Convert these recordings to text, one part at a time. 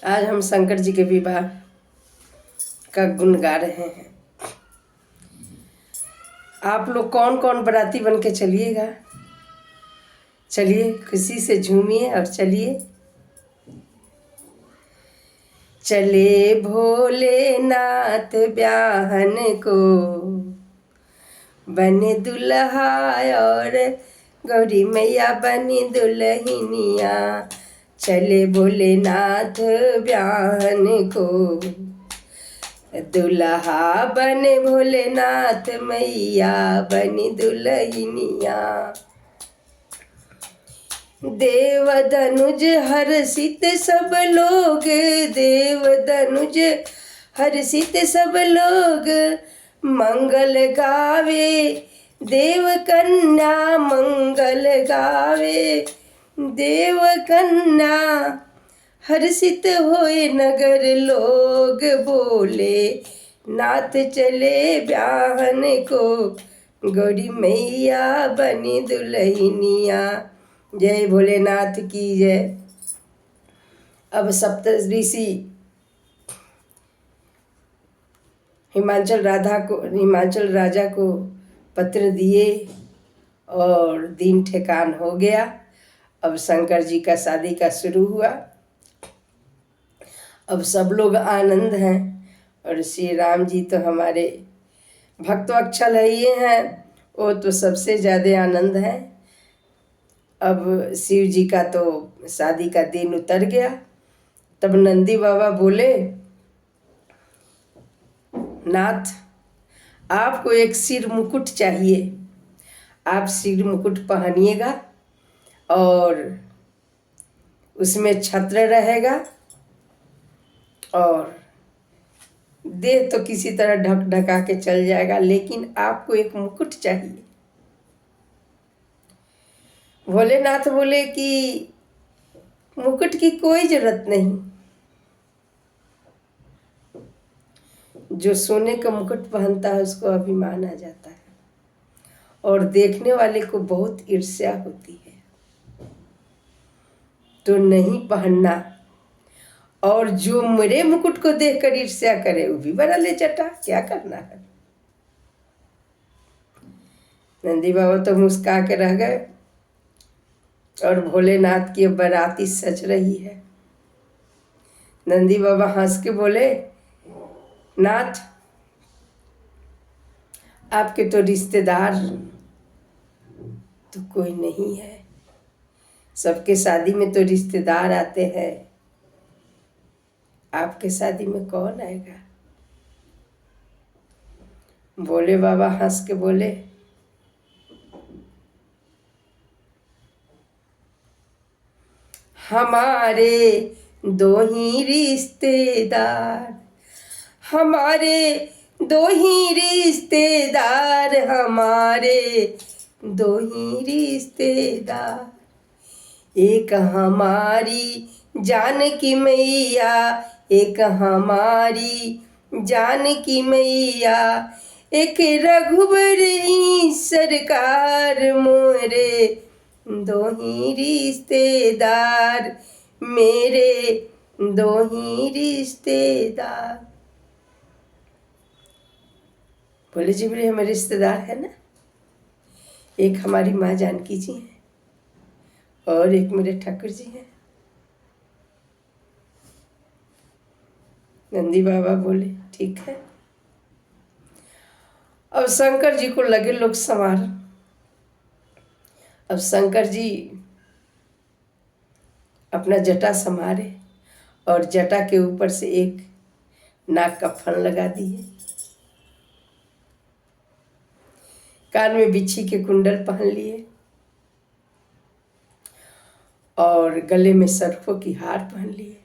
आज हम शंकर जी के विवाह का गुण गा रहे हैं। आप लोग कौन कौन बाराती बन के चलिएगा। चलिए खुशी से झूमिए और चलिए। चले भोलेनाथ ब्याहन को, बने दुल्हा और गौरी मैया बनी दुल्हनिया। चले भोलेनाथ ब्याहन को, दुल्हा बने भोलेनाथ मैया बनी दुल्हनिया। देव धनुज हर्षित सब लोग, देव धनुज हर्षित सब लोग, मंगल गावे देव कन्या मंगल गावे। देव कन्या हर्षित होए नगर लोग, बोले नाथ चले ब्याहन को, गौरी मैया बनी दुल्हनिया। जय भोलेनाथ की जय। अब सप्तऋषि हिमाचल राजा को पत्र दिए और दिन ठेकान हो गया। अब शंकर जी का शादी का शुरू हुआ। अब सब लोग आनंद हैं और श्री राम जी तो हमारे भक्तवत्सल है ये हैं, वो तो सबसे ज़्यादा आनंद है। अब शिव जी का तो शादी का दिन उतर गया। तब नंदी बाबा बोले, नाथ आपको एक सिर मुकुट चाहिए, आप सिर मुकुट पहनिएगा और उसमें छत्र रहेगा और देह तो किसी तरह ढक ढका के चल जाएगा, लेकिन आपको एक मुकुट चाहिए। भोलेनाथ बोले कि मुकुट की कोई जरूरत नहीं, जो सोने का मुकुट पहनता है उसको अभिमान आ जाता है और देखने वाले को बहुत ईर्ष्या होती है, तो नहीं पहनना। और जो मेरे मुकुट को देखकर ईर्ष्या करे वो भी बना ले चटा, क्या करना है। नंदी बाबा तो मुस्का के रह गए और भोलेनाथ की बाराती सज रही है। नंदी बाबा हंस के बोले, नाथ आपके तो रिश्तेदार तो कोई नहीं है, सबके शादी में तो रिश्तेदार आते हैं, आपके शादी में कौन आएगा। भोले बाबा हंस के बोले, हमारे दो ही रिश्तेदार, हमारे दो ही रिश्तेदार, हमारे दो ही रिश्तेदार। एक हमारी जानकी मैया, एक हमारी जानकी मैया, एक रघुबर सरकार। मोरे दो ही रिश्तेदार, मेरे दो ही रिश्तेदार। बोले जी बोले हमारे रिश्तेदार है ना, एक हमारी माँ जानकी जी हैं और एक मेरे ठाकुर जी हैं। नंदी बाबा बोले ठीक है। अब शंकर जी को लगे लोग संवार। अब शंकर जी अपना जटा संवारे और जटा के ऊपर से एक नाक का फन लगा दिए, कान में बिच्छी के कुंडल पहन लिए और गले में सर्पों की हार पहन लिए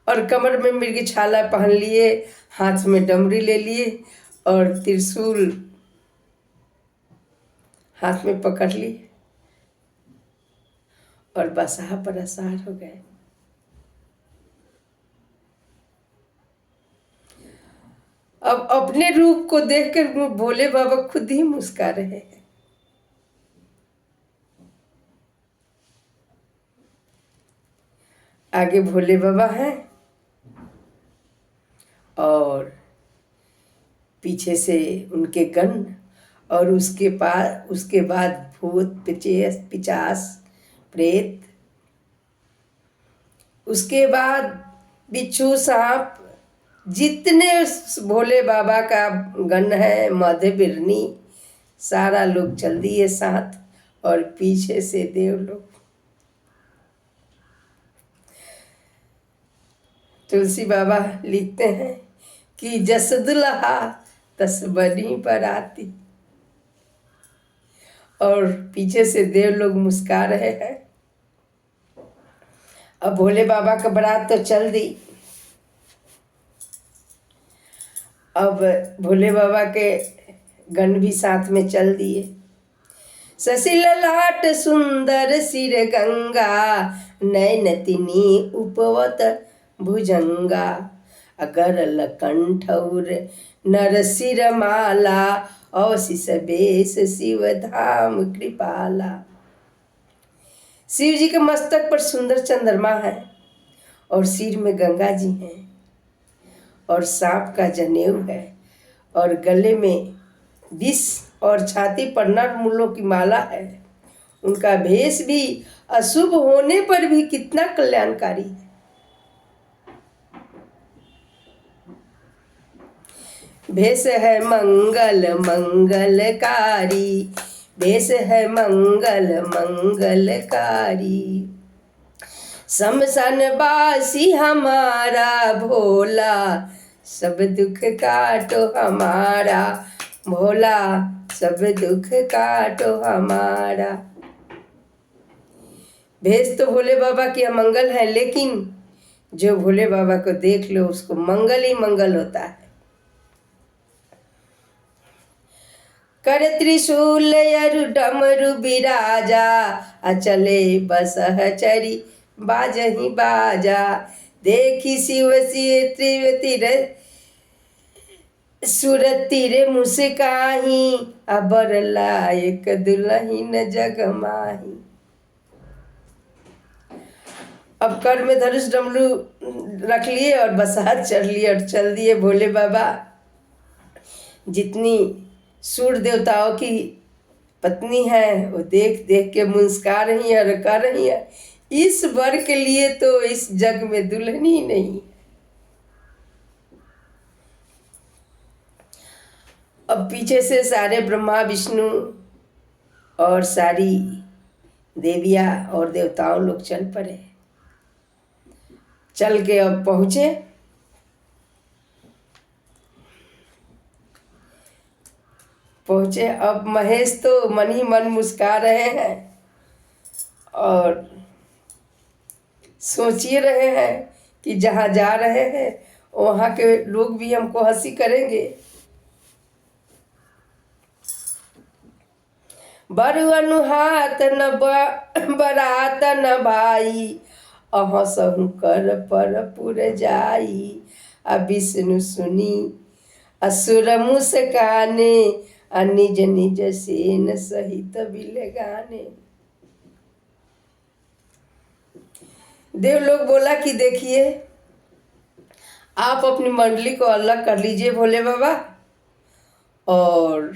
और कमर में मृग छाला पहन लिए, हाथ में डमरी ले लिए और त्रिशूल हाथ में पकड़ लिए और बसहा पर असार हो गए। अब अपने रूप को देखकर भोले बाबा खुद ही मुस्का रहे हैं। आगे भोले बाबा हैं और पीछे से उनके गण और उसके बाद भूत पिचास प्रेत, उसके बाद बिच्छू सांप, जितने भोले बाबा का गण है, मध्य बिरनी, सारा लोग चल दिए साथ और पीछे से देव लोग। तुलसी बाबा लिखते हैं कि जस दुल्हा तस बनी बराती, और पीछे से देव लोग मुस्का रहे हैं। अब भोले बाबा का बारात तो चल दी, अब भोले बाबा के गण भी साथ में चल दिए। शशि ललाट सुंदर सिर गंगा, नयन तिनी उपवत भुजंगा, अगरल कंठौर नर सिर माला, अवशिष बेश शिव धाम कृपाला। शिव जी के मस्तक पर सुंदर चंद्रमा है और सिर में गंगा जी हैं और सांप का जनेऊ है और गले में विष और छाती पर नर मूलों की माला है। उनका भेष भी अशुभ होने पर भी कितना कल्याणकारी है। भेष है मंगल मंगलकारी, भेष है मंगल मंगलकारी, शमशान बासी हमारा भोला, सब दुख काटो हमारा भोला, सब दुख काटो हमारा। भेष तो भोले बाबा की अमंगल है, लेकिन जो भोले बाबा को देख लो उसको मंगल ही मंगल होता है। कर त्रिशूल अरु डमरु बिराजा, अचले बसहचरी बाजहि बाजा, देखी शिव त्रिवतिर सुरतिर मुस्काही, अबर लायक दुल्हन जगमाही। अब कर में धनुष डमरू रख लिए और बसहत चढ़ लिए और चल दिए भोले बाबा। जितनी सूर्य देवताओं की पत्नी है वो देख देख के मुस्का रही है और कर रही है, इस वर के लिए तो इस जग में दुल्हन ही नहीं। अब पीछे से सारे ब्रह्मा विष्णु और सारी देवियां और देवताओं लोग चल पड़े। चल के अब पहुँचे। अब महेश तो मन ही मन मुस्का रहे हैं और सोचिए रहे हैं कि जहाँ जा रहे हैं वहाँ के लोग भी हमको हंसी करेंगे। बरु अनुहात न बरात न भाई, अहसहु कर पर पुर जाई, आ विष्णु सुनी असुर मुस्काने, निज निज सेन सहित बिले गाने। देव लोग बोला कि देखिए आप अपनी मंडली को अलग कर लीजिए भोले बाबा, और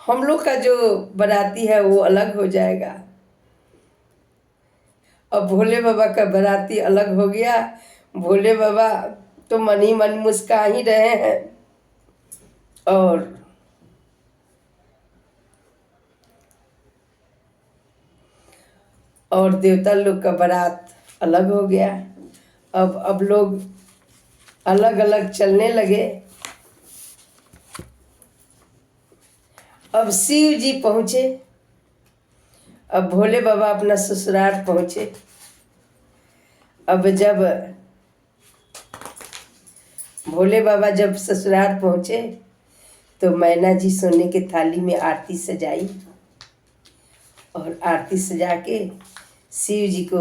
हम लोग का जो बाराती है वो अलग हो जाएगा। अब भोले बाबा का बाराती अलग हो गया। भोले बाबा तो मन ही मन मुस्का ही रहे हैं और देवता लोग का बारात अलग हो गया। अब लोग अलग अलग चलने लगे। अब शिव जी पहुँचे। अब भोले बाबा अपना ससुराल पहुँचे। अब जब भोले बाबा जब ससुराल पहुँचे तो मैना जी सोने के थाली में आरती सजाई और आरती सजा के शिव जी को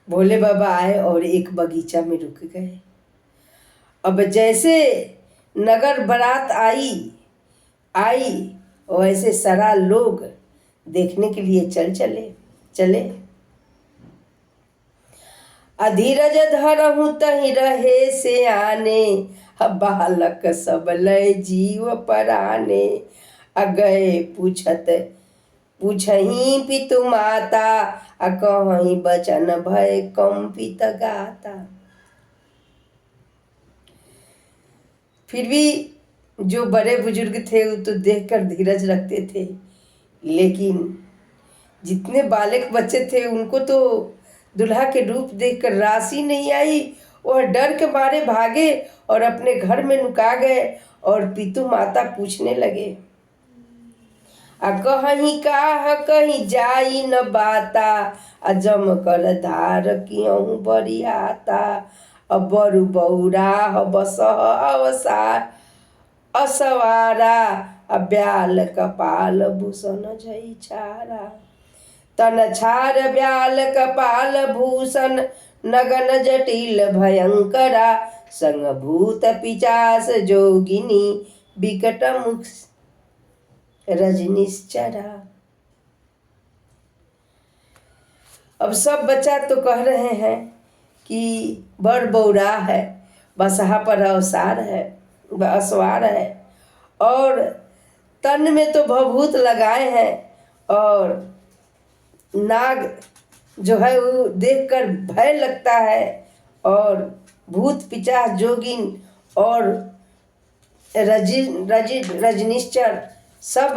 भोले बाबा आए और एक बगीचा में रुक गए। अब जैसे नगर बारात आई आई वैसे सारा लोग देखने के लिए चले। अधीरज धरहु तहि रहे से आने, बालक सब लय जीव पराने। अगए पूछही पितु माता, कहीं बचन भय कंपित गाता। फिर भी जो बड़े बुजुर्ग थे वो तो देखकर धीरज रखते थे, लेकिन जितने बालक बच्चे थे उनको तो दुल्हा के रूप देखकर राशि नहीं आई। वह डर के मारे भागे और अपने घर में नुका गए और पितु माता पूछने लगे, कहीं काह कहीं जाई न बाता, अजम कर धार कियहु बरियाता। बरु बौरा बसह अवसार असवारा, ब्याल कपाल भूषण झई छारा। तन छार ब्याल कपाल भूषण, नगन जटिल भयंकरा। संग भूत पिचास जोगिनी, विकट मुख रजनीश्चरा। अब सब बच्चा तो कह रहे हैं कि बड़ बौरा है, बसहा पर अवसार है, असवार है, और तन में तो भभूत लगाए हैं, और नाग जो है वो देखकर भय लगता है, और भूत पिचास जोगिन और रजनीश्चर सब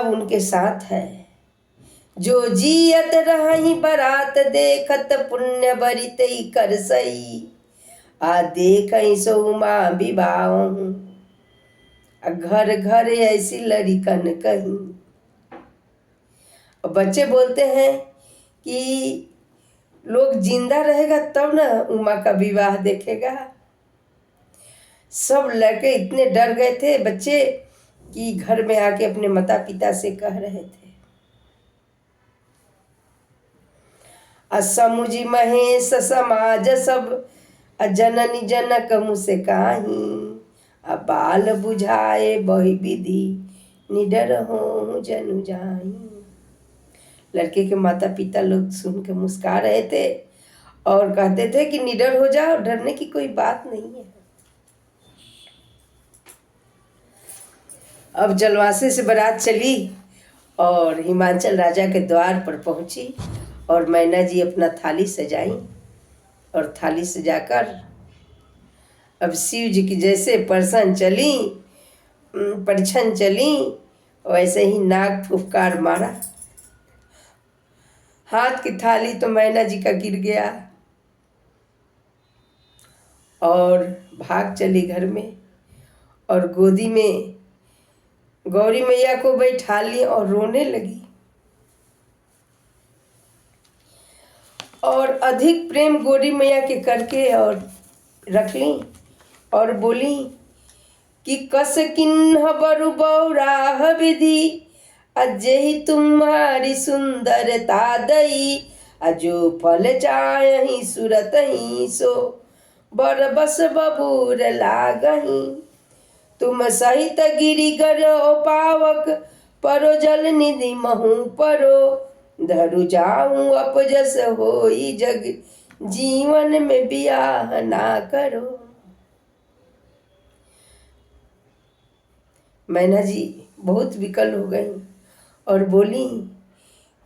उनके साथ है। जो जियत रही बरात देखत, पुण्य बरितई कर सई। देखई सो माँ विवाह, घर घर ऐसी लड़िकन कहीं। बच्चे बोलते हैं कि लोग जिंदा रहेगा तब ना उमा का विवाह देखेगा। सब लड़के इतने डर गए थे बच्चे कि घर में आके अपने माता पिता से कह रहे थे, असमुझी महेश समाज सब, जननी जनक मुझसे काही। बाल बुझाए बही विधि, निडर हो जनु जाई। लड़के के माता पिता लोग सुन के मुस्कुरा रहे थे और कहते थे कि निडर हो जाओ, डरने की कोई बात नहीं है। अब जलवासे से बारात चली और हिमांचल राजा के द्वार पर पहुंची, और मैना जी अपना थाली सजाई, और थाली सजाकर अब शिव जी की जैसे परछन चली वैसे ही नाग फुफकार मारा। हाथ की थाली तो मैना जी का गिर गया और भाग चली घर में, और गोदी में गौरी मैया को बैठा ली और रोने लगी, और अधिक प्रेम गौरी मैया के करके और रख ली और बोली कि कस किन्ह बरु बौराह विधि, अजहि तुम्हारी सुंदरता दई। अजो फल चाहि सुरत ही सो, बर बस बबूर लागही। तुम सहित गिरिगर पावक, परो जल निधि महु परो। धरु जाऊं अपजस होई जग, जीवन में बियाह ना करो। मैना जी बहुत विकल हो गई और बोली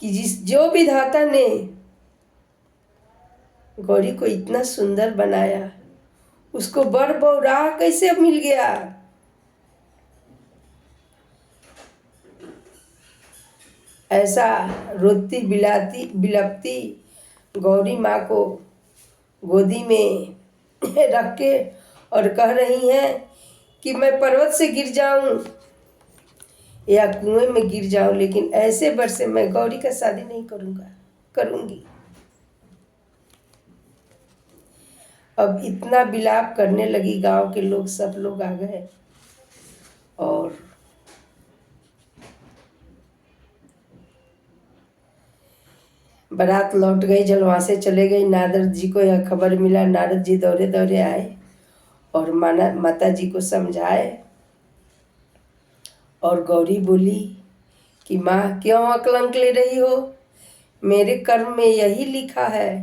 कि जो विधाता ने गौरी को इतना सुंदर बनाया, उसको बर बौराह कैसे मिल गया। ऐसा रोती बिलपती गौरी माँ को गोदी में रख के और कह रही हैं कि मैं पर्वत से गिर जाऊं या कुएं में गिर जाऊं, लेकिन ऐसे बर से मैं गौरी का शादी नहीं करूंगी। अब इतना विलाप करने लगी, गांव के लोग सब लोग आ गए और बारात लौट गई, जलवासे चले गई। नारद जी को यह खबर मिला, नारद जी दौड़े दौड़े आए और माता जी को समझाए। और गौरी बोली कि माँ क्यों अकलंक ले रही हो, मेरे कर्म में यही लिखा है,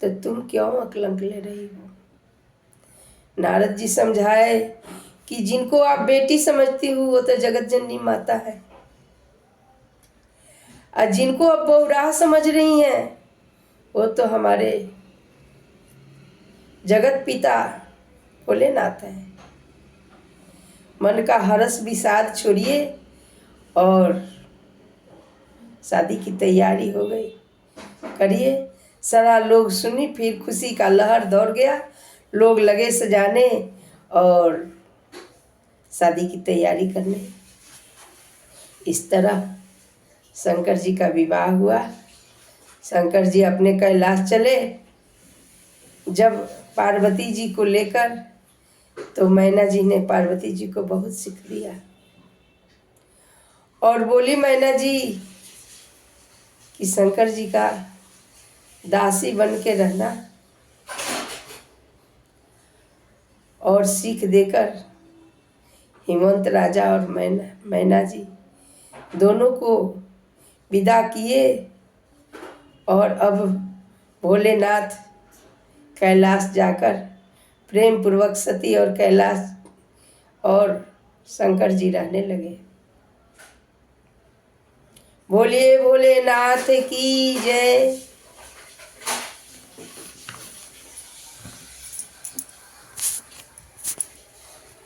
तो तुम क्यों अकलंक ले रही हो। नारद जी समझाए कि जिनको आप बेटी समझती हो वो तो जगत जननी माता है, और जिनको आप बहुराह समझ रही हैं वो तो हमारे जगत पिता भोलेनाथ हैं। मन का हर्ष विषाद छोड़िए और शादी की तैयारी हो गई, करिए। सारा लोग सुनी, फिर खुशी का लहर दौड़ गया, लोग लगे सजाने और शादी की तैयारी करने। इस तरह शंकर जी का विवाह हुआ। शंकर जी अपने कैलाश चले जब पार्वती जी को लेकर, तो मैना जी ने पार्वती जी को बहुत सिख दिया और बोली मैना जी कि शंकर जी का दासी बन के रहना, और सीख देकर हिमवंत राजा और मैना जी दोनों को विदा किए। और अब भोलेनाथ कैलाश जाकर प्रेम पूर्वक सती और कैलाश और शंकर जी रहने लगे। बोलिए भोलेनाथ की जय।